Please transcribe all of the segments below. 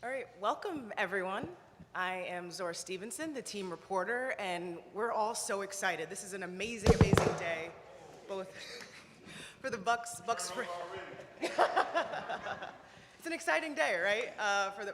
All right, welcome everyone. I am Zora Stevenson, the team reporter, and we're all so excited. This is an amazing, amazing day, both for the Bucks. It's an exciting day, right?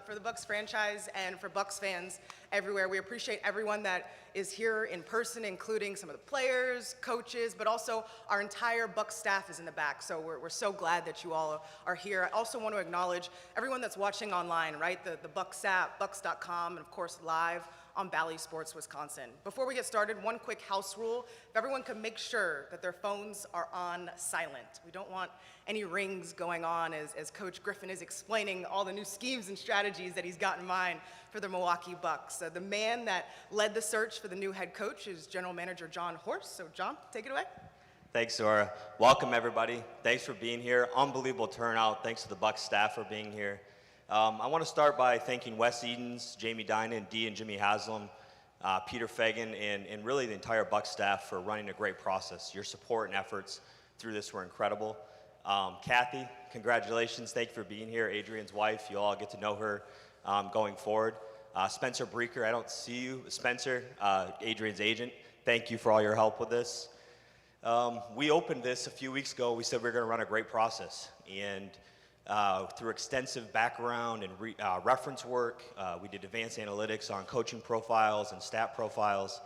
For the Bucks franchise and for Bucks fans everywhere. We appreciate everyone that is here in person, including some of the players, coaches, but also our entire Bucks staff is in the back. So we're so glad that you all are here. I also want to acknowledge everyone that's watching online, right? The Bucks app, Bucks.com, and of course live on Bally Sports Wisconsin. Before we get started, one quick house rule. If everyone could make sure that their phones are on silent. We don't want any rings going on as Coach Griffin is explaining all the new schemes and strategies that he's got in mind for the Milwaukee Bucks. The man that led the search for the new head coach is General Manager John Horst. So John, take it away. Thanks, Zora. Welcome, everybody. Thanks for being here. Unbelievable turnout. Thanks to the Bucks staff for being here. I want to start by thanking Wes Edens, Jamie Dinan, Dee and Jimmy Haslam, Peter Fagan, and really the entire Bucks staff for running a great process. Your support and efforts through this were incredible. Kathy, congratulations. Thank you for being here. Adrian's wife. You all get to know her going forward. Spencer Breaker, I don't see you. Spencer, Adrian's agent, thank you for all your help with this. We opened this a few weeks ago. We said we were going to run a great process. And through extensive background and reference work, we did advanced analytics on coaching profiles and stat profiles.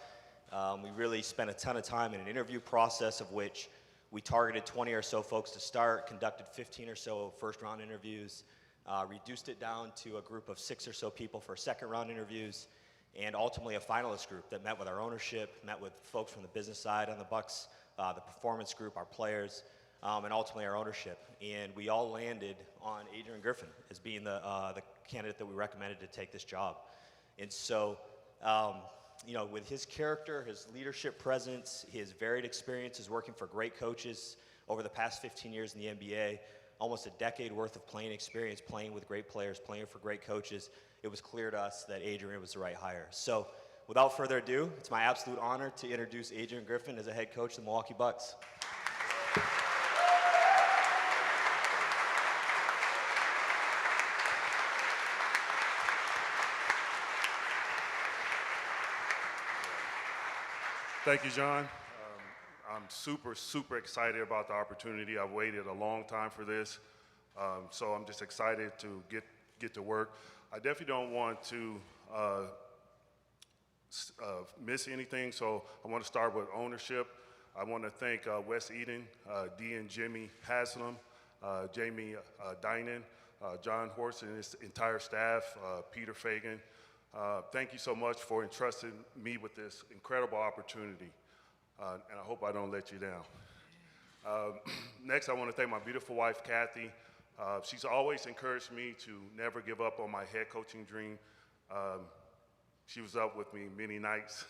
We really spent a ton of time in an interview process of which we targeted 20 or so folks to start, conducted 15 or so first-round interviews, reduced it down to a group of 6 or so people for second-round interviews, and ultimately a finalist group that met with our ownership, met with folks from the business side on the Bucks, the performance group, our players, and ultimately our ownership. And we all landed on Adrian Griffin as being the candidate that we recommended to take this job. And so, you know, with his character, his leadership presence, his varied experiences working for great coaches over the past 15 years in the NBA, almost a decade worth of playing experience, playing with great players, playing for great coaches, it was clear to us that Adrian was the right hire. So without further ado, it's my absolute honor to introduce Adrian Griffin as a head coach of the Milwaukee Bucks. Thank you, John. I'm super excited about the opportunity. I've waited a long time for this, so I'm just excited to get to work. I definitely don't want to miss anything, so I want to start with ownership. I want to thank Wes Eden, Dee and Jimmy Haslam, Jamie Dinan, John Horst and his entire staff, Peter Fagan. Thank you so much for entrusting me with this incredible opportunity, and I hope I don't let you down. Next, I want to thank my beautiful wife, Kathy. She's always encouraged me to never give up on my head coaching dream. She was up with me many nights.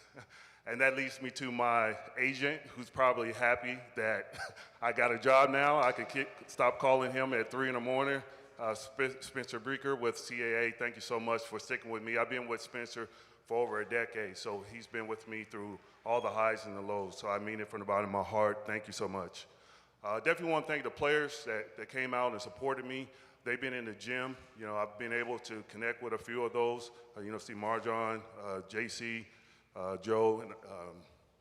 And that leads me to my agent, who's probably happy that I got a job now. I can stop calling him at 3 in the morning. Spencer Breaker with CAA, thank you so much for sticking with me. I've been with Spencer for over a decade, so he's been with me through all the highs and the lows, so I mean it from the bottom of my heart. Thank you so much. Definitely want to thank the players that came out and supported me. They've been in the gym. You know, I've been able to connect with a few of those. You know, see Marjon, JC, Joe, and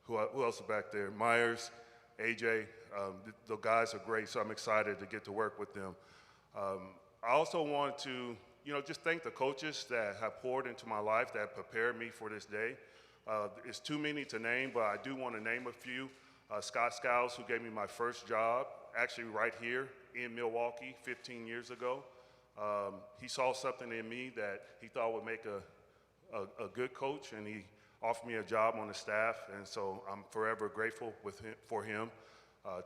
who else is back there? Myers, AJ. The guys are great, so I'm excited to get to work with them. I also want to, you know, just thank the coaches that have poured into my life, that prepared me for this day. It's too many to name, but I do want to name a few. Scott Skiles, who gave me my first job, actually right here in Milwaukee 15 years ago. He saw something in me that he thought would make a good coach, and he offered me a job on the staff, and so I'm forever grateful for him.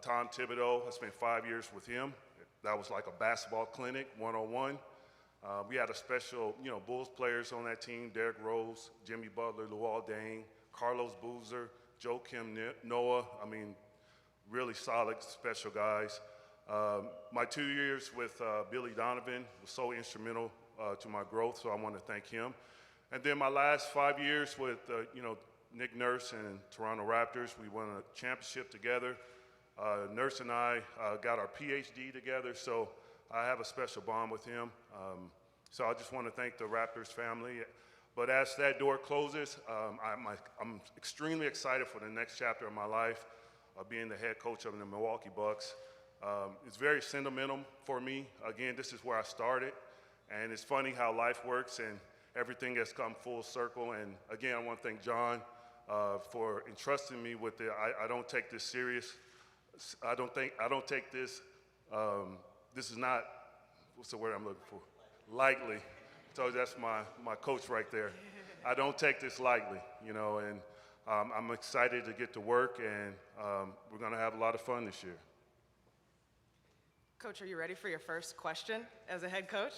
Tom Thibodeau, I spent 5 years with him. That was like a basketball clinic, one-on-one. We had a special, you know, Bulls players on that team, Derrick Rose, Jimmy Butler, Luol Deng, Carlos Boozer, Joakim Noah. I mean, really solid, special guys. My 2 years with Billy Donovan was so instrumental to my growth, so I want to thank him. And then my last 5 years with, you know, Nick Nurse and Toronto Raptors, we won a championship together. Nurse and I got our PhD together, so I have a special bond with him. So I just want to thank the Raptors family. But as that door closes, I'm extremely excited for the next chapter of my life, being the head coach of the Milwaukee Bucks. It's very sentimental for me. Again, this is where I started, and it's funny how life works and everything has come full circle. And again, I want to thank John for entrusting me with it. I don't take this serious. I don't take this. This is not, what's the word I'm looking for? Lightly. So that's my coach right there. I don't take this lightly, you know, and I'm excited to get to work, and we're going to have a lot of fun this year. Coach, are you ready for your first question as a head coach?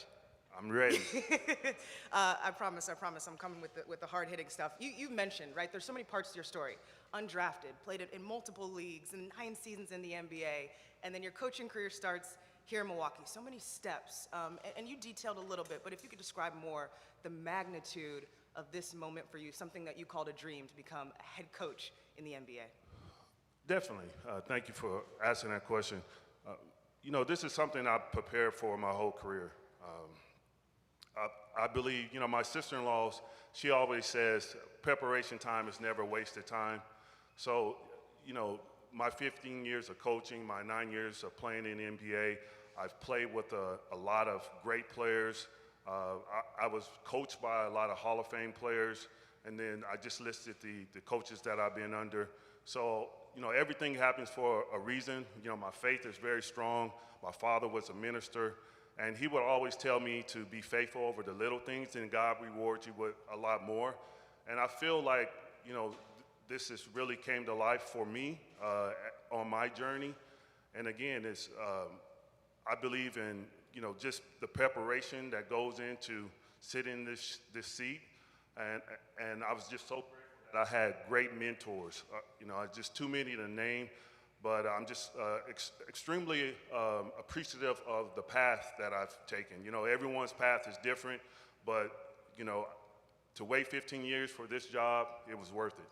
I'm ready. I promise, I'm coming with the hard-hitting stuff. You mentioned, right, there's so many parts to your story. Undrafted, played in multiple leagues, and 9 seasons in the NBA, and then your coaching career starts here in Milwaukee. So many steps, and you detailed a little bit, but if you could describe more the magnitude of this moment for you, something that you called a dream to become a head coach in the NBA. Definitely. Thank you for asking that question. You know, this is something I've prepared for my whole career. I believe, you know, my sister-in-law, she always says preparation time is never wasted time. So, you know, my 15 years of coaching, my 9 years of playing in the NBA, I've played with a lot of great players. I was coached by a lot of Hall of Fame players, and then I just listed the coaches that I've been under. So, you know, everything happens for a reason. You know, my faith is very strong. My father was a minister, and he would always tell me to be faithful over the little things, and God rewards you with a lot more. And I feel like, you know, this has really came to life for me on my journey. And again, it's I believe in, you know, just the preparation that goes into sitting in this seat. And I was just so grateful that I had great mentors. You know, just too many to name, but I'm just extremely appreciative of the path that I've taken. You know, everyone's path is different, but, you know, to wait 15 years for this job, it was worth it.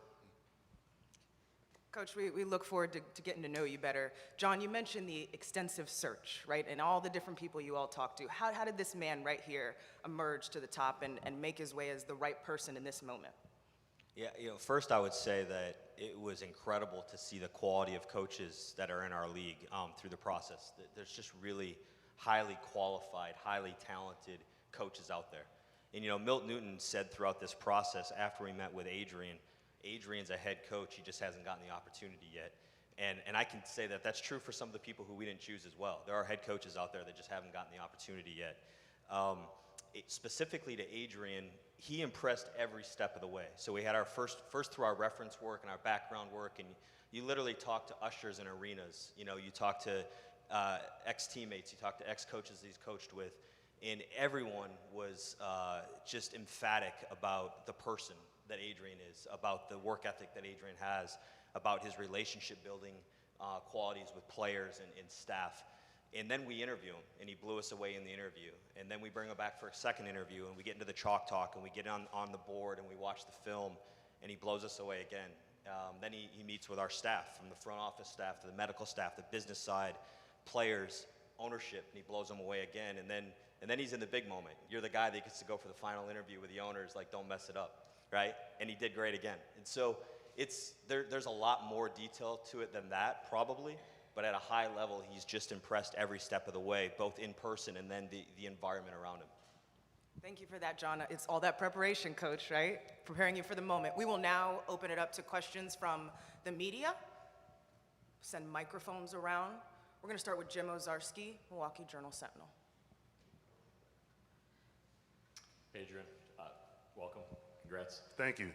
Coach, we look forward to getting to know you better. John, you mentioned the extensive search, right, and all the different people you all talked to. How did this man right here emerge to the top and make his way as the right person in this moment? Yeah, you know, first I would say that it was incredible to see the quality of coaches that are in our league through the process. There's just really highly qualified, highly talented coaches out there. And, you know, Milt Newton said throughout this process after we met with Adrian's a head coach, he just hasn't gotten the opportunity yet. And I can say that that's true for some of the people who we didn't choose as well. There are head coaches out there that just haven't gotten the opportunity yet. Specifically to Adrian, he impressed every step of the way. So we had our first through our reference work and our background work, and you literally talk to ushers in arenas. You know, you talk to ex-teammates, you talk to ex-coaches he's coached with, and everyone was just emphatic about the person that Adrian is, about the work ethic that Adrian has, about his relationship building qualities with players and staff. And then we interview him, and he blew us away in the interview. And then we bring him back for a second interview, and we get into the chalk talk, and we get on the board, and we watch the film, and he blows us away again. Then he meets with our staff, from the front office staff to the medical staff, the business side, players, ownership, and he blows them away again. And then he's in the big moment. You're the guy that gets to go for the final interview with the owners, like, don't mess it up, right? And he did great again. And so there's a lot more detail to it than that, probably. But at a high level, he's just impressed every step of the way, both in person and then the environment around him. Thank you for that, John. It's all that preparation, Coach, right? Preparing you for the moment. We will now open it up to questions from the media. Send microphones around. We're going to start with Jim Ozarski, Milwaukee Journal-Sentinel. Adrian, welcome. Congrats. Thank you.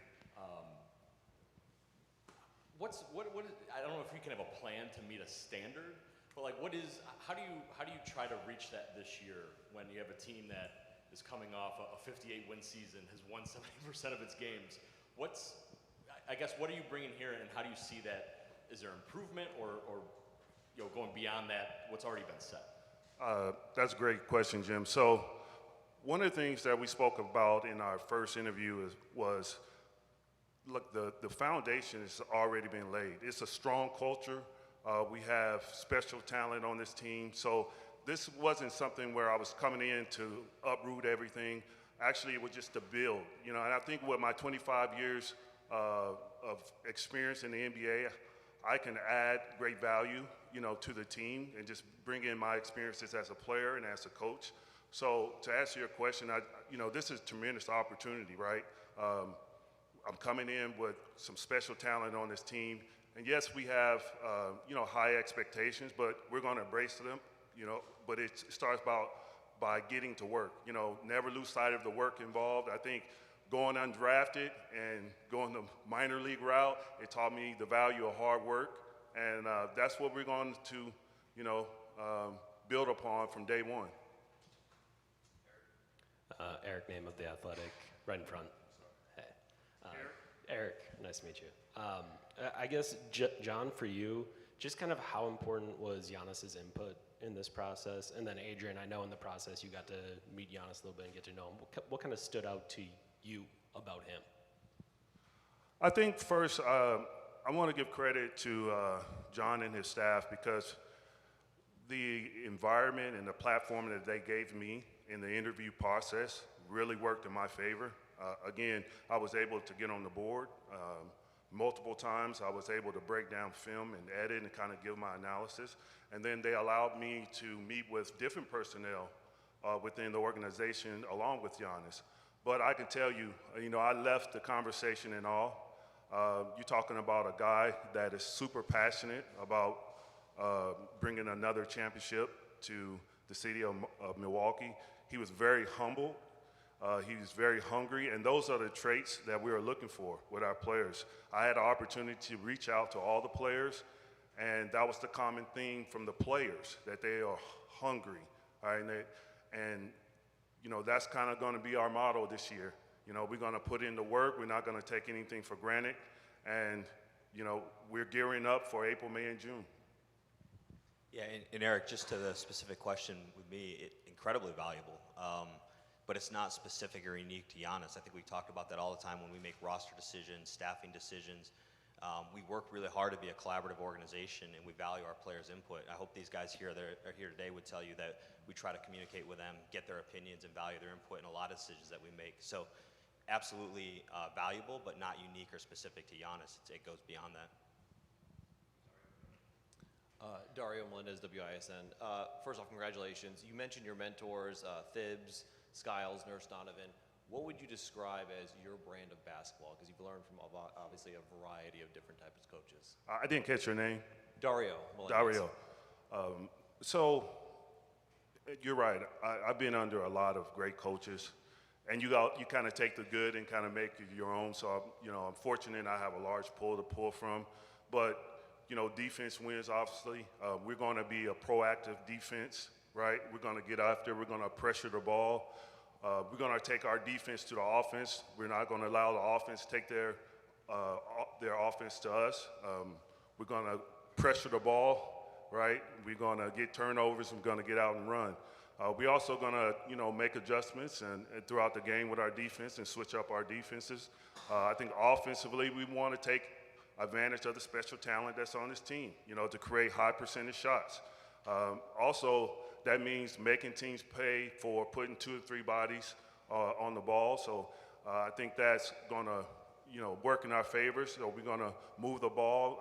I don't know if you can have a plan to meet a standard, but like, how do you try to reach that this year when you have a team that is coming off a 58-win season, has won 70% of its games? What are you bringing here, and how do you see that? Is there improvement, or you know, going beyond that, what's already been set? That's a great question, Jim. So one of the things that we spoke about in our first interview was, look, the foundation has already been laid. It's a strong culture. We have special talent on this team. So this wasn't something where I was coming in to uproot everything. Actually, it was just to build, and I think with my 25 years of experience in the NBA, I can add great value, to the team and just bring in my experiences as a player and as a coach. So to answer your question, this is a tremendous opportunity, right? I'm coming in with some special talent on this team. And yes, we have, high expectations, but we're going to embrace them, but it starts by getting to work. Never lose sight of the work involved. I think going undrafted and going the minor league route, it taught me the value of hard work. And that's what we're going to, build upon from day one. Eric, name of The Athletic, right in front. Hey. Eric, nice to meet you. I guess, John, for you, just kind of how important was Giannis's input in this process? And then Adrian, I know in the process you got to meet Giannis a little bit and get to know him. What kind of stood out to you about him? I think first, I want to give credit to John and his staff because the environment and the platform that they gave me in the interview process really worked in my favor. Again, I was able to get on the board multiple times. I was able to break down film and edit and kind of give my analysis. And then they allowed me to meet with different personnel within the organization along with Giannis. But I can tell you, I left the conversation in awe. You're talking about a guy that is super passionate about bringing another championship to the city of Milwaukee. He was very humble. He was very hungry, and those are the traits that we are looking for with our players. I had the opportunity to reach out to all the players, and that was the common theme from the players, that they are hungry, all right? And that's kind of going to be our motto this year. We're going to put in the work. We're not going to take anything for granted, and, we're gearing up for April, May, and June. Yeah, and Eric, just to the specific question with me, incredibly valuable. But it's not specific or unique to Giannis. I think we talk about that all the time when we make roster decisions, staffing decisions. We work really hard to be a collaborative organization, and we value our players' input. I hope these guys here that are here today would tell you that we try to communicate with them, get their opinions, and value their input in a lot of decisions that we make. So absolutely valuable, but not unique or specific to Giannis. It goes beyond that. Dario Melendez, WISN. First off, congratulations. You mentioned your mentors, Thibs, Skiles, Nurse Donovan. What would you describe as your brand of basketball? Because you've learned from obviously a variety of different types of coaches. I didn't catch your name. Dario Melendez. Dario. So you're right. I've been under a lot of great coaches, and you kind of take the good and kind of make it your own. So I'm fortunate I have a large pool to pull from, but defense wins, obviously. We're going to be a proactive defense, right? We're going to get after. We're going to pressure the ball. We're going to take our defense to the offense. We're not going to allow the offense to take their offense to us. We're going to pressure the ball, right? We're going to get turnovers. We're going to get out and run. We're also going to, make adjustments and throughout the game with our defense and switch up our defenses. I think offensively, we want to take advantage of the special talent that's on this team, to create high percentage shots. Also, that means making teams pay for putting 2 or 3 bodies on the ball. So I think that's going to, work in our favor. So we're going to move the ball,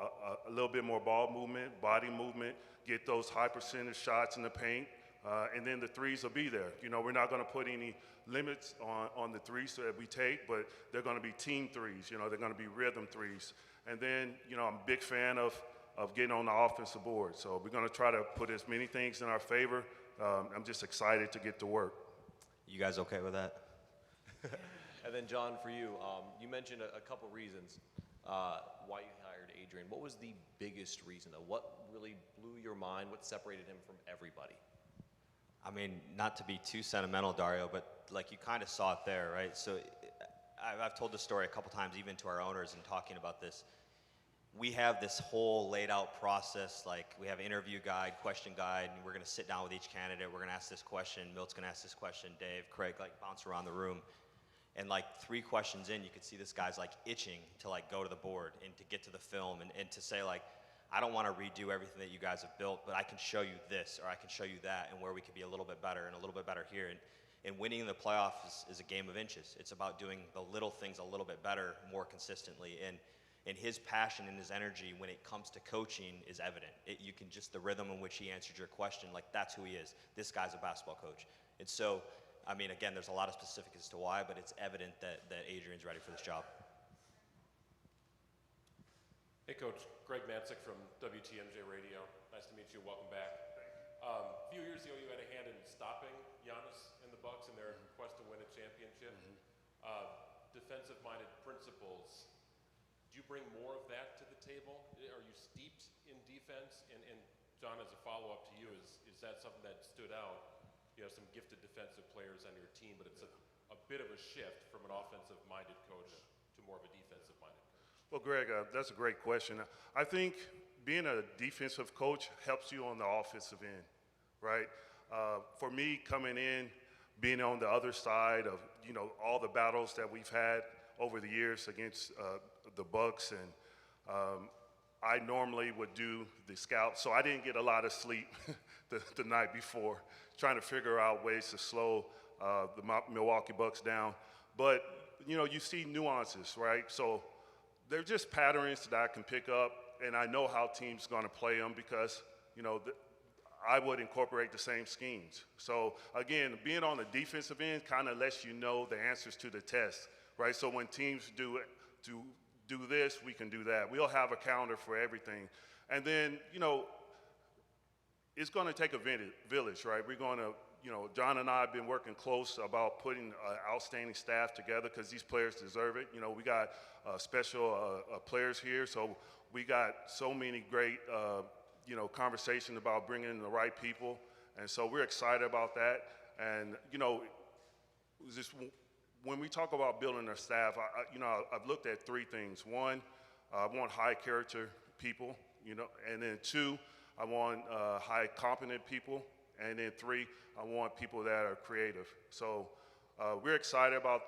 a little bit more ball movement, body movement, get those high percentage shots in the paint, and then the threes will be there. We're not going to put any limits on the threes that we take, but they're going to be team threes. They're going to be rhythm threes. And then, I'm a big fan of getting on the offensive board. So we're going to try to put as many things in our favor. I'm just excited to get to work. You guys okay with that? And then, John, for you, you mentioned a couple reasons why you hired Adrian. What was the biggest reason, though? What really blew your mind? What separated him from everybody? I mean, not to be too sentimental, Dario, but like you kind of saw it there, right? So I've told this story a couple times, even to our owners, and talking about this. We have this whole laid out process, like we have interview guide, question guide, and we're going to sit down with each candidate. We're going to ask this question. Milt's going to ask this question. Dave, Craig, bounce around the room. And 3 questions in, you could see this guy's itching to go to the board and to get to the film and to say I don't want to redo everything that you guys have built, but I can show you this or I can show you that and where we could be a little bit better and a little bit better here. And winning the playoffs is a game of inches. It's about doing the little things a little bit better, more consistently. And his passion and his energy when it comes to coaching is evident. You can just, the rhythm in which he answered your question, like that's who he is. This guy's a basketball coach. And so, I mean, again, there's a lot of specifics as to why, but it's evident that Adrian's ready for this job. Hey, Coach. Greg Matzik from WTMJ Radio. Nice to meet you. Welcome back. A few years ago, you had a hand in stopping Giannis and the Bucks in their quest to win a championship. Defensive-minded principles. Do you bring more of that to the table? Are you steeped in defense? And John, as a follow-up to you, is that something that stood out? You have some gifted defensive players on your team, but it's a bit of a shift from an offensive-minded coach to more of a defensive-minded coach. Well, Greg, that's a great question. I think being a defensive coach helps you on the offensive end, right? For me, coming in, being on the other side of, all the battles that we've had over the years against the Bucks, and I normally would do the scout, so I didn't get a lot of sleep the night before, trying to figure out ways to slow the Milwaukee Bucks down. But, you see nuances, right? So they're just patterns that I can pick up, and I know how teams going to play them because, I would incorporate the same schemes. So again, being on the defensive end kind of lets you know the answers to the test, right? So when teams do this, we can do that. We'll have a calendar for everything. And then, it's going to take a village, right? We're going to, John and I have been working close about putting an outstanding staff together because these players deserve it. We got special players here, so we got so many great, conversations about bringing in the right people. And so we're excited about that. And, just when we talk about building our staff, I've looked at three things. One, I want high character people, and then two, I want high competent people, and then three, I want people that are creative. So we're excited about,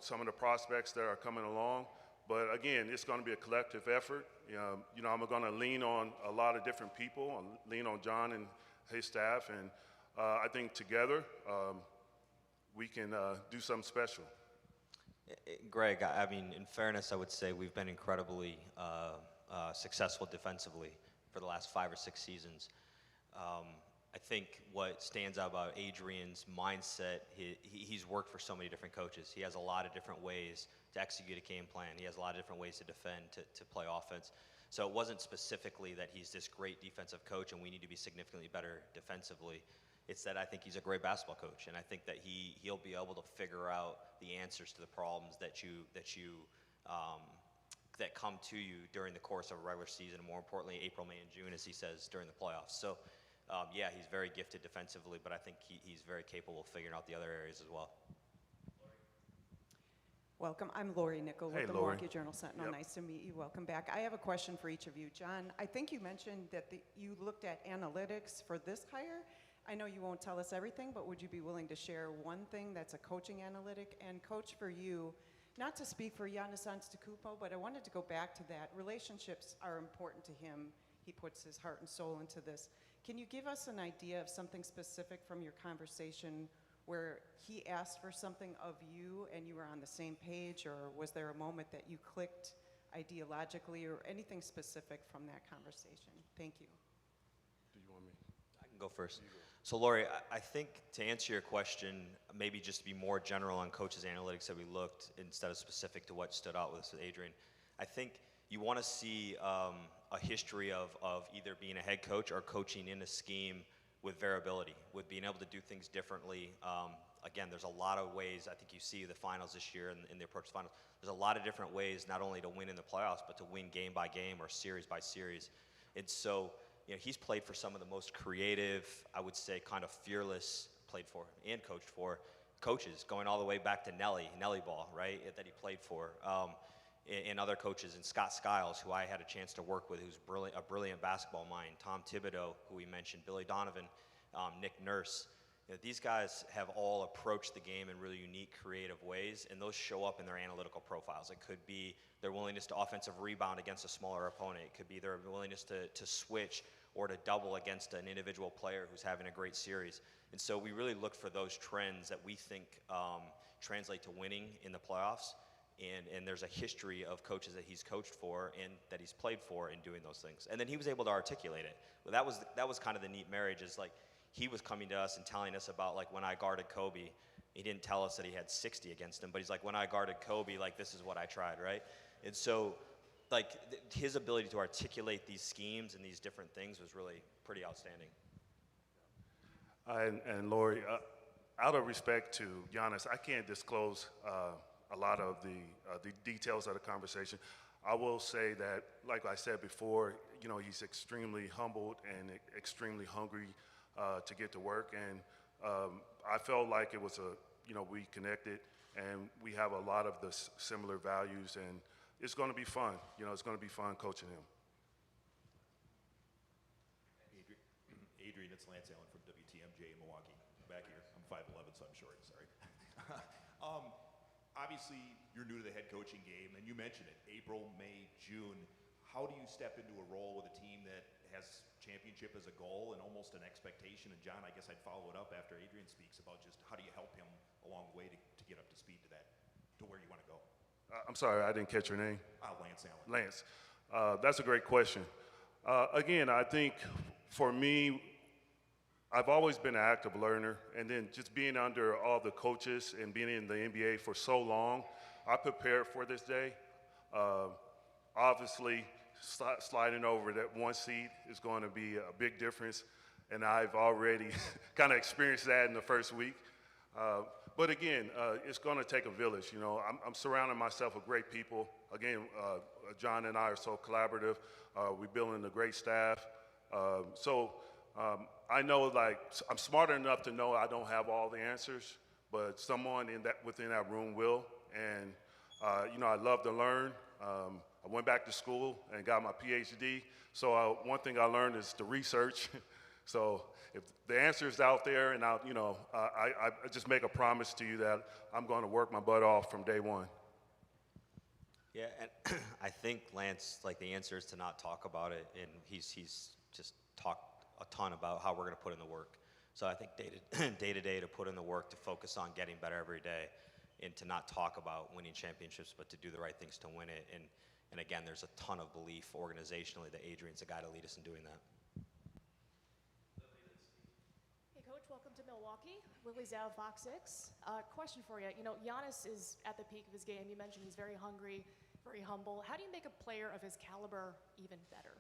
some of the prospects that are coming along, but again, it's going to be a collective effort. I'm going to lean on a lot of different people, and lean on John and his staff, and I think together we can do something special. Greg, I mean, in fairness, I would say we've been incredibly successful defensively for the last 5 or 6 seasons. I think what stands out about Adrian's mindset, he's worked for so many different coaches. He has a lot of different ways to execute a game plan. He has a lot of different ways to defend, to play offense. So it wasn't specifically that he's this great defensive coach and we need to be significantly better defensively. It's that I think he's a great basketball coach, and I think that he'll be able to figure out the answers to the problems that come to you during the course of a regular season, and more importantly, April, May, and June, as he says, during the playoffs. So, yeah, he's very gifted defensively, but I think he's very capable of figuring out the other areas as well. Welcome. I'm Lori Nickel with Hey, the Lori. Milwaukee Journal-Sentinel. Yep. Nice to meet you. Welcome back. I have a question for each of you. John, I think you mentioned that you looked at analytics for this hire. I know you won't tell us everything, but would you be willing to share one thing that's a coaching analytic? And Coach, for you, not to speak for Giannis Antetokounmpo, but I wanted to go back to that. Relationships are important to him. He puts his heart and soul into this. Can you give us an idea of something specific from your conversation where he asked for something of you and you were on the same page, or was there a moment that you clicked ideologically, or anything specific from that conversation? Thank you. Do you want me? I can go first. So, Lori, I think to answer your question, maybe just to be more general on coaches' analytics that we looked instead of specific to what stood out with Adrian, I think you want to see a history of either being a head coach or coaching in a scheme with variability, with being able to do things differently. Again, there's a lot of ways. I think you see the finals this year and the approach to the finals. There's a lot of different ways not only to win in the playoffs, but to win game by game or series by series. And so, he's played for some of the most creative, I would say, kind of fearless, played for and coached for coaches, going all the way back to Nelly Ball, right, that he played for. And other coaches, and Scott Skiles, who I had a chance to work with, who's a brilliant basketball mind, Tom Thibodeau, who we mentioned, Billy Donovan, Nick Nurse. These guys have all approached the game in really unique, creative ways, and those show up in their analytical profiles. It could be their willingness to offensive rebound against a smaller opponent. It could be their willingness to switch or to double against an individual player who's having a great series. And so we really look for those trends that we think translate to winning in the playoffs. And there's a history of coaches that he's coached for and that he's played for in doing those things. And then he was able to articulate it. Well, that was kind of the neat marriage, is like he was coming to us and telling us about, like, when I guarded Kobe. He didn't tell us that he had 60 against him, but he's like, when I guarded Kobe, like, this is what I tried, right? And so, like, his ability to articulate these schemes and these different things was really pretty outstanding. And Lori, out of respect to Giannis, I can't disclose a lot of the details of the conversation. I will say that, like I said before, he's extremely humbled and extremely hungry to get to work. And I felt like it was we connected, and we have a lot of the similar values, and it's going to be fun. It's going to be fun coaching him. Adrian, it's Lance Allen from WTMJ in Milwaukee. Back here, I'm 5'11", so I'm short, sorry. Obviously, you're new to the head coaching game, and you mentioned it, April, May, June. How do you step into a role with a team that has championship as a goal and almost an expectation? And John, I guess I'd follow it up after Adrian speaks about just how do you help him along the way to get up to speed to where you want to go? I'm sorry, I didn't catch your name. Lance Allen. Lance, that's a great question. Again, I think for me, I've always been an active learner, and then just being under all the coaches and being in the NBA for so long, I prepared for this day. Obviously, sliding over that one seat is going to be a big difference, and I've already kind of experienced that in the first week. But again, it's going to take a village. I'm surrounding myself with great people. Again, John and I are so collaborative. We're building a great staff. I know, like, I'm smart enough to know I don't have all the answers, but someone within that room will. And I love to learn. I went back to school and got my PhD. So one thing I learned is to research. So if the answer is out there, and I just make a promise to you that I'm going to work my butt off from day one. Yeah, and I think, Lance, like, the answer is to not talk about it, and he's just talked a ton about how we're going to put in the work. So I think day to day to put in the work, to focus on getting better every day, and to not talk about winning championships, but to do the right things to win it. And again, there's a ton of belief organizationally that Adrian's the guy to lead us in doing that. Hey, Coach, welcome to Milwaukee. Willie Zhao, Fox 6. Question for you. Giannis is at the peak of his game. You mentioned he's very hungry, very humble. How do you make a player of his caliber even better?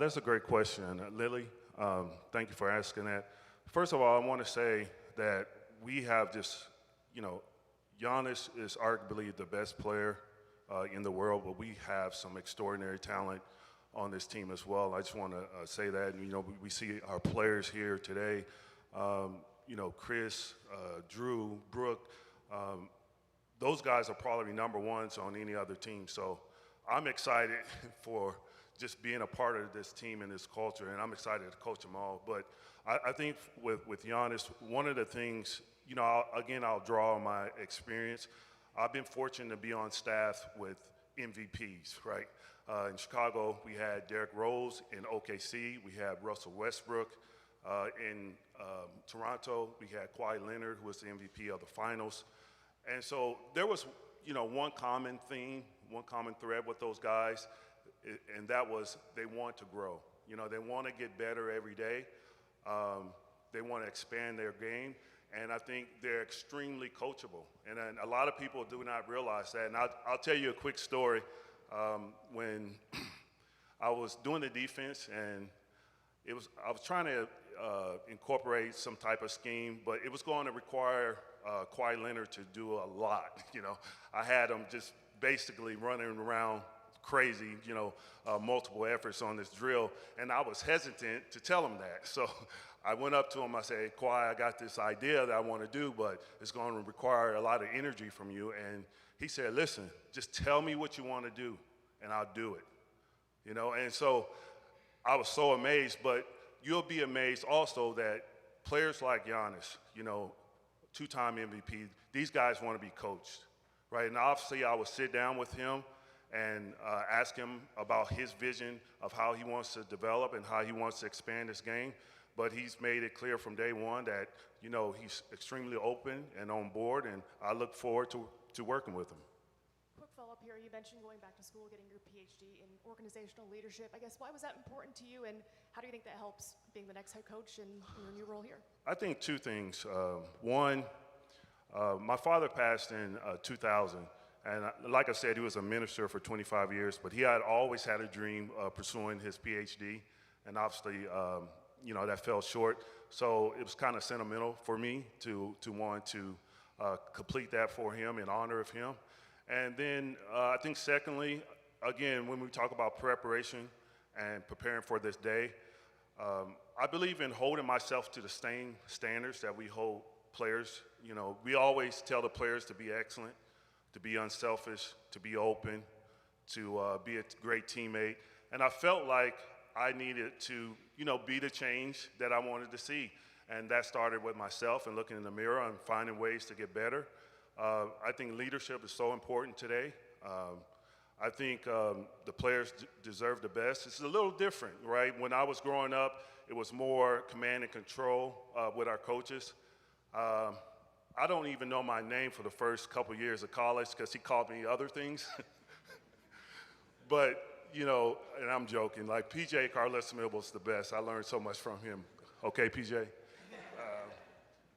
That's a great question, Lily. Thank you for asking that. First of all, I want to say that we have just, Giannis is arguably the best player in the world, but we have some extraordinary talent on this team as well. I just want to say that. And, we see our players here today, Chris, Drew, Brooke. Those guys are probably number ones on any other team. So I'm excited for just being a part of this team and this culture, and I'm excited to coach them all. But I think with Giannis, one of the things, I'll draw on my experience. I've been fortunate to be on staff with MVPs, right? In Chicago, we had Derrick Rose. In OKC, we had Russell Westbrook. In Toronto, we had Kawhi Leonard, who was the MVP of the finals. And so there was, one common theme, one common thread with those guys, and that was they want to grow. They want to get better every day. They want to expand their game, and I think they're extremely coachable. And a lot of people do not realize that. And I'll tell you a quick story. When I was doing the defense, and I was trying to incorporate some type of scheme, but it was going to require Kawhi Leonard to do a lot. I had him just basically running around crazy, multiple efforts on this drill, and I was hesitant to tell him that. So I went up to him, I said, Kawhi, I got this idea that I want to do, but it's going to require a lot of energy from you. And he said, listen, just tell me what you want to do, and I'll do it. And so I was so amazed, but you'll be amazed also that players like Giannis, you know, two-time MVP, these guys want to be coached, right? And obviously I would sit down with him and ask him about his vision of how he wants to develop and how he wants to expand his game. But he's made it clear from day one that, you know, he's extremely open and on board, and I look forward to working with him. Quick follow-up here. You mentioned going back to school, getting your PhD in organizational leadership. I guess why was that important to you, and how do you think that helps being the next head coach in your new role here? I think two things. One, my father passed in 2000, and like I said, he was a minister for 25 years, but he had always had a dream of pursuing his PhD, and obviously, you know, that fell short. So it was kind of sentimental for me to want to complete that for him in honor of him. And then I think secondly, again, when we talk about preparation and preparing for this day, I believe in holding myself to the same standards that we hold players. You know, we always tell the players to be excellent, to be unselfish, to be open, to be a great teammate. And I felt like I needed to, you know, be the change that I wanted to see. And that started with myself and looking in the mirror and finding ways to get better. I think leadership is so important today. I think the players deserve the best. It's a little different, right? When I was growing up, it was more command and control with our coaches. I don't even know my name for the first couple years of college because he called me other things. But, you know, and I'm joking, like PJ Carlesimo was the best. I learned so much from him. Okay, PJ?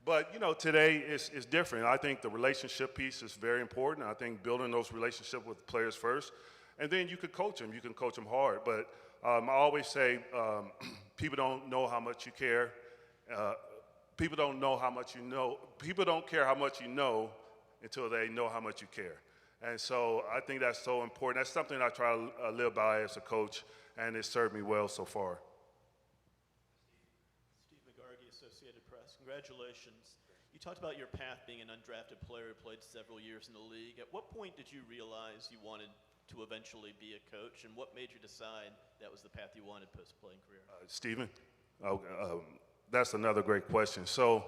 But, you know, today is different. I think the relationship piece is very important. I think building those relationships with players first. And then you could coach them. You can coach them hard. But I always say people don't know how much you care. People don't know how much you know. People don't care how much you know until they know how much you care. And so I think that's so important. That's something I try to live by as a coach, and it's served me well so far. Associated Press. Congratulations. You talked about your path being an undrafted player who played several years in the league. At what point did you realize you wanted to eventually be a coach, and what made you decide that was the path you wanted post-playing career? Stephen, that's another great question. So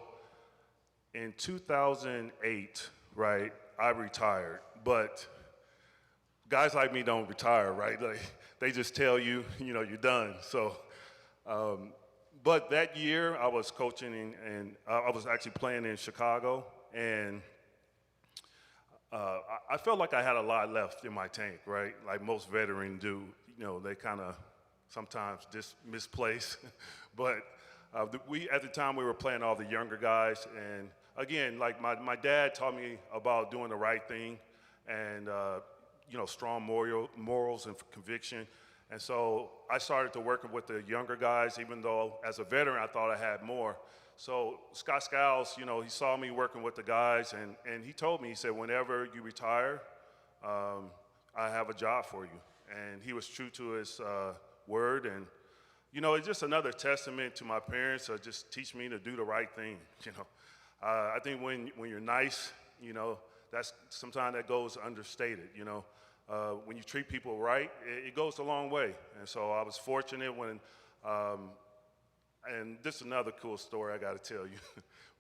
in 2008, right, I retired, but guys like me don't retire, right? Like, they just tell you, you know, you're done. So, but that year I was coaching and I was actually playing in Chicago, and I felt like I had a lot left in my tank, right? Like most veterans do, you know, they kind of sometimes just misplace. But at the time we were playing all the younger guys, and again, like my dad taught me about doing the right thing and, you know, strong morals and conviction. And so I started to work with the younger guys, even though as a veteran I thought I had more. So Scott Skiles, you know, he saw me working with the guys, and he told me, he said, whenever you retire, I have a job for you. And he was true to his word. And, you know, it's just another testament to my parents, just teach me to do the right thing, you know. I think when you're nice, you know, that's sometimes that goes understated, you know. When you treat people right, it goes a long way. And so I was fortunate when, and this is another cool story I got to tell you.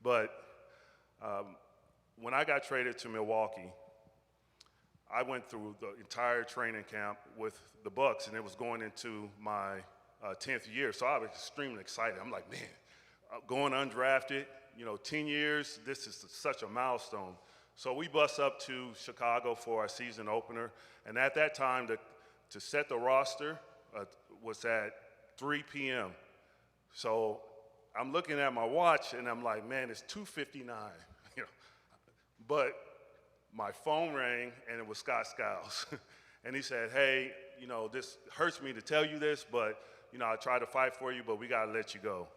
But when I got traded to Milwaukee, I went through the entire training camp with the Bucks, and it was going into my 10th year. So I was extremely excited. I'm like, man, going undrafted, you know, 10 years, this is such a milestone. So we bus up to Chicago for our season opener, and at that time, to set the roster was at 3 p.m. So I'm looking at my watch, and I'm like, man, it's 2:59, you know. But my phone rang, and it was Scott Skiles, and he said, hey, you know, this hurts me to tell you this, but, you know, I tried to fight for you, but we got to let you go.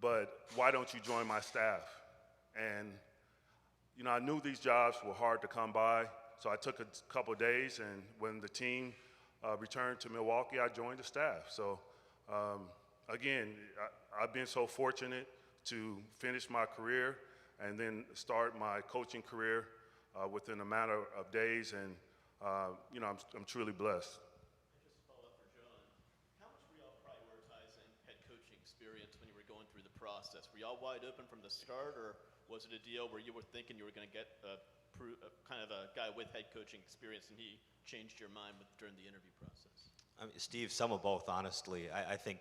But why don't you join my staff? And you know, I knew these jobs were hard to come by, so I took a couple of days, and when the team returned to Milwaukee, I joined the staff. So, again, I've been so fortunate to finish my career and then start my coaching career within a matter of days, and, you know, I'm truly blessed. And just a follow-up for John. How much were y'all prioritizing head coaching experience when you were going through the process? process? Were y'all wide open from the start, or was it a deal where you were thinking you were going to get a kind of a guy with head coaching experience and he changed your mind during the interview process? I mean, Steve, some of both, honestly. I think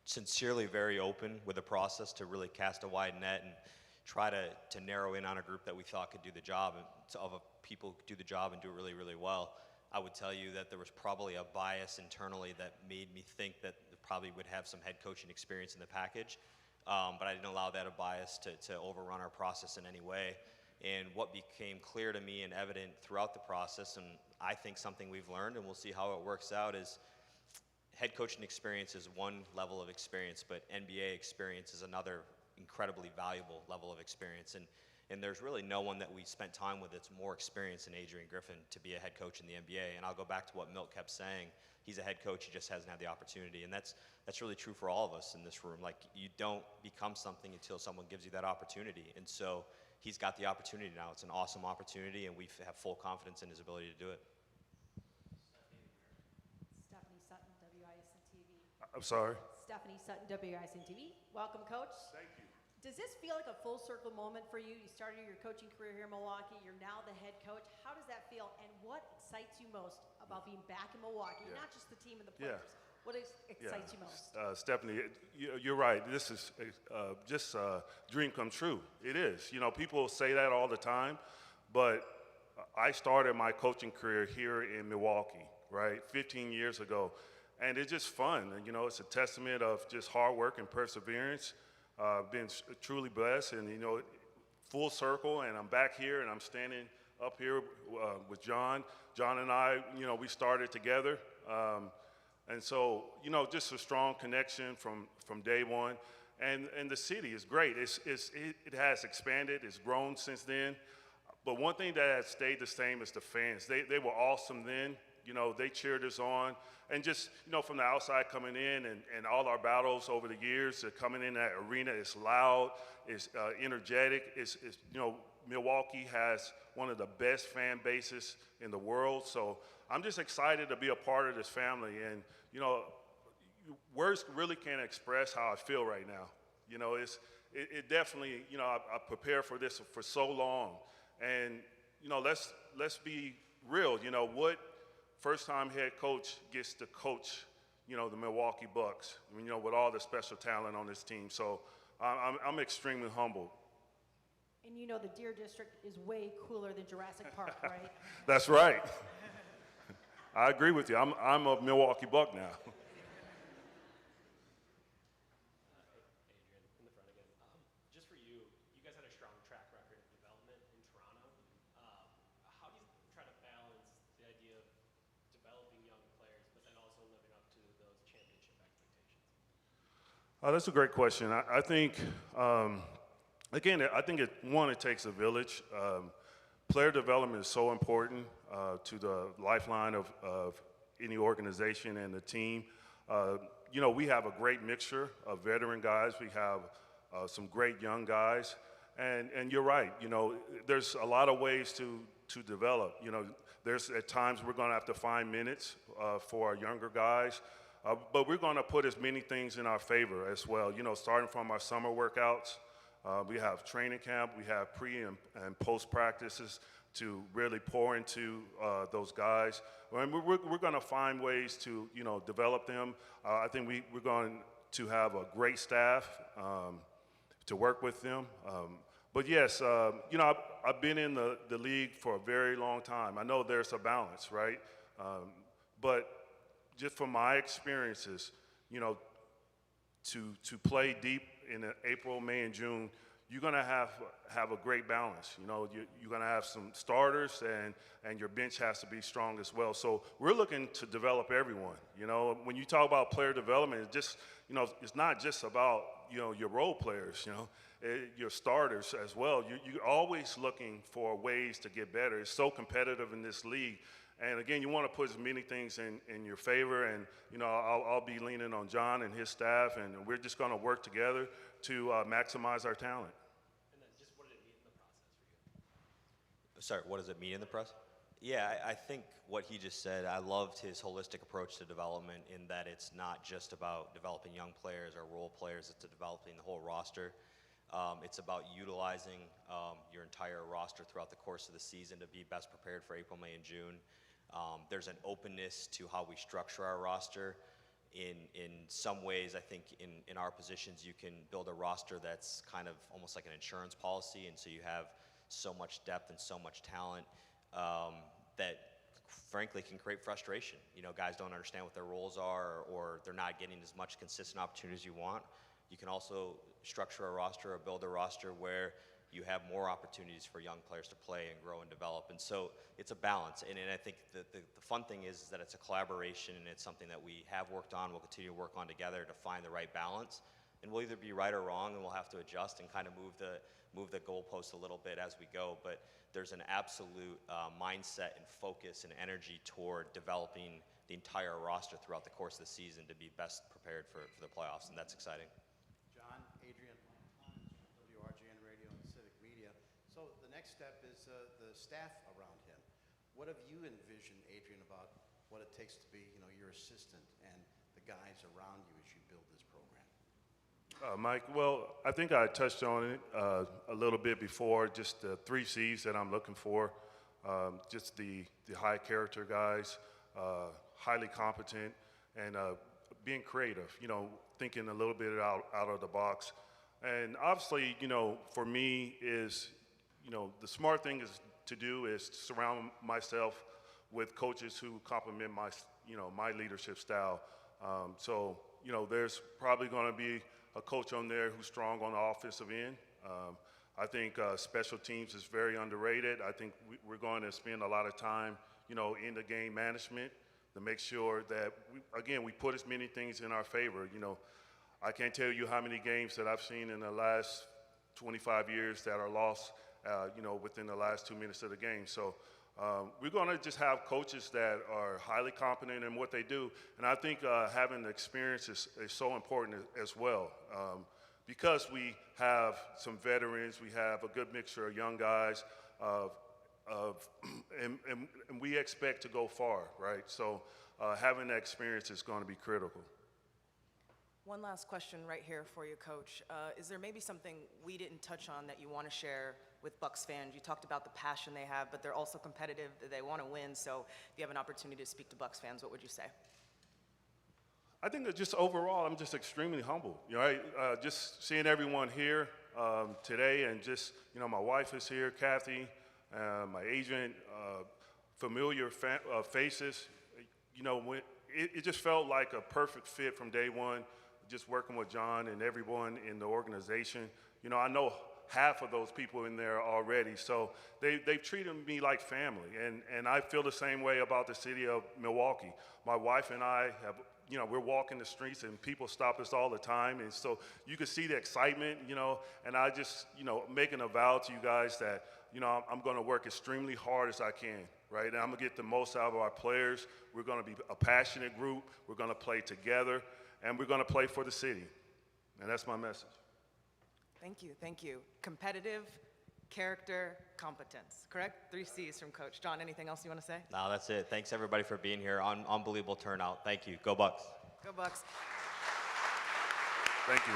sincerely very open with the process to really cast a wide net and try to narrow in on a group that we thought could do the job, and people do the job and do it really, really well. I would tell you that there was probably a bias internally that made me think that they probably would have some head coaching experience in the package, but I didn't allow that a bias to overrun our process in any way. And what became clear to me and evident throughout the process, and I think something we've learned, and we'll see how it works out, is head coaching experience is one level of experience, but NBA experience is another incredibly valuable level of experience. And there's really no one that we spent time with that's more experienced than Adrian Griffin to be a head coach in the NBA. And I'll go back to what Milt kept saying. He's a head coach, he just hasn't had the opportunity. And that's really true for all of us in this room. Like, you don't become something until someone gives you that opportunity. And so he's got the opportunity now. It's an awesome opportunity, and we have full confidence in his ability to do it. Stephanie Sutton, WISN TV. I'm sorry? Stephanie Sutton, WISN TV. Welcome, Coach. Thank you. Does this feel like a full circle moment for you? You started your coaching career here in Milwaukee. You're now the head coach. How does that feel? And what excites you most about being back in Milwaukee? Yeah. Not just the team and the players. What excites you most? Stephanie, you're right. This is just a dream come true. It is. You know, people say that all the time, but I started my coaching career here in Milwaukee, right, 15 years ago. And it's just fun. And, you know, it's a testament of just hard work and perseverance. Been truly blessed, and, you know, full circle, and I'm back here, and I'm standing up here with John. John and I, you know, we started together. And so, you know, just a strong connection from day one. And the city is great. It has expanded. It's grown since then. But one thing that has stayed the same is the fans. They were awesome then. You know, they cheered us on. And just, you know, from the outside coming in and all our battles over the years, coming in that arena, it's loud, it's energetic. You know, Milwaukee has one of the best fan bases in the world. So I'm just excited to be a part of this family. And, you know, words really can't express how I feel right now. You know, it definitely, you know, I prepared for this for so long. And, you know, let's be real. You know, what first-time head coach gets to coach, you know, the Milwaukee Bucks, you know, with all the special talent on this team. So I'm extremely humbled. And you know the Deer District is way cooler than Jurassic Park, right? That's right. I agree with you. I'm a Milwaukee Buck now. Adrian, in the front again. Just for you, you guys had a strong track record of development in Toronto. How do you try to balance the idea of developing young players, but then also living up to those championship expectations? That's a great question. I think, again, I think it takes a village. Player development is so important to the lifeline of any organization and the team. You know, we have a great mixture of veteran guys. We have some great young guys. And you're right, you know, there's a lot of ways to develop. You know, there's at times we're going to have to find minutes for our younger guys. But we're going to put as many things in our favor as well. You know, starting from our summer workouts, we have training camp, we have pre and post practices to really pour into those guys. And we're going to find ways to, you know, develop them. I think we're going to have a great staff to work with them. But yes, you know, I've been in the league for a very long time. I know there's a balance, right? But just from my experiences, you know, to play deep in April, May, and June, you're going to have a great balance. You know, you're going to have some starters, and your bench has to be strong as well. So we're looking to develop everyone. You know, when you talk about player development, it's just, you know, it's not just about, you know, your role players, you know, your starters as well. You're always looking for ways to get better. It's so competitive in this league. And again, you want to put as many things in your favor, and, you know, I'll be leaning on John and his staff, and we're just going to work together to maximize our talent. And then just what did it mean in the process for you? Sorry, what does it mean in the process? Yeah, I think what he just said, I loved his holistic approach to development in that it's not just about developing young players or role players, it's developing the whole roster. It's about utilizing your entire roster throughout the course of the season to be best prepared for April, May, and June. There's an openness to how we structure our roster. In some ways, I think in our positions, you can build a roster that's kind of almost like an insurance policy, and so you have so much depth and so much talent that frankly can create frustration. You know, guys don't understand what their roles are, or they're not getting as much consistent opportunities you want. You can also structure a roster or build a roster where you have more opportunities for young players to play and grow and develop. And so it's a balance. And I think the fun thing is that it's a collaboration, and it's something that we have worked on, we'll continue to work on together to find the right balance. And we'll either be right or wrong, and we'll have to adjust and kind of move the goalposts a little bit as we go. But there's an absolute mindset and focus and energy toward developing the entire roster throughout the course of the season to be best prepared for the playoffs, and that's exciting. John, Adrian, WRGN Radio and Civic Media. So the next step is the staff around him. What have you envisioned, Adrian, about what it takes to be, you know, your assistant and the guys around you as you build this program? Mike, well, I think I touched on it a little bit before, just the 3 C's that I'm looking for. Just the high character guys, highly competent, and being creative, you know, thinking a little bit out of the box. And obviously, you know, for me is, you know, the smart thing to do is to surround myself with coaches who complement my leadership style. So, you know, there's probably going to be a coach on there who's strong on the offensive end. I think special teams is very underrated. I think we're going to spend a lot of time, you know, in the game management to make sure that, we put as many things in our favor. You know, I can't tell you how many games that I've seen in the last 25 years that are lost, you know, within the last 2 minutes of the game. So we're going to just have coaches that are highly competent in what they do. And I think having the experience is so important as well. Because we have some veterans, we have a good mixture of young guys, and we expect to go far, right? So having that experience is going to be critical. One last question right here for you, Coach. Is there maybe something we didn't touch on that you want to share with Bucks fans? You talked about the passion they have, but they're also competitive. They want to win. So if you have an opportunity to speak to Bucks fans, what would you say? I think that just overall, I'm just extremely humble. You know, just seeing everyone here today, and just, you know, my wife is here, Kathy, my agent, familiar faces. You know, it just felt like a perfect fit from day one, just working with John and everyone in the organization. You know, I know half of those people in there already, so they've treated me like family, and I feel the same way about the city of Milwaukee. My wife and I have, you know, we're walking the streets and people stop us all the time, and so you can see the excitement, you know, and I just, you know, making a vow to you guys that, you know, I'm going to work extremely hard as I can, right? And I'm going to get the most out of our players. We're going to be a passionate group. We're going to play together, and we're going to play for the city, and that's my message. Thank you, thank you. Competitive, character, competence, correct? 3 C's from Coach. John, anything else you want to say? No, that's it. Thanks everybody for being here. Unbelievable turnout. Thank you. Go Bucks. Go Bucks. Thank you.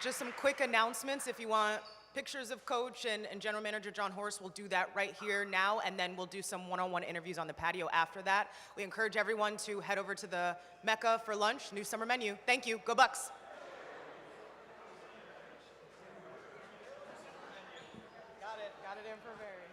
Just some quick announcements. If you want pictures of Coach and General Manager John Horst, we'll do that right here now, and then we'll do some one-on-one interviews on the patio after that. We encourage everyone to head over to the Mecca for lunch, new summer menu. Thank you. Go Bucks. Got it in for Barry.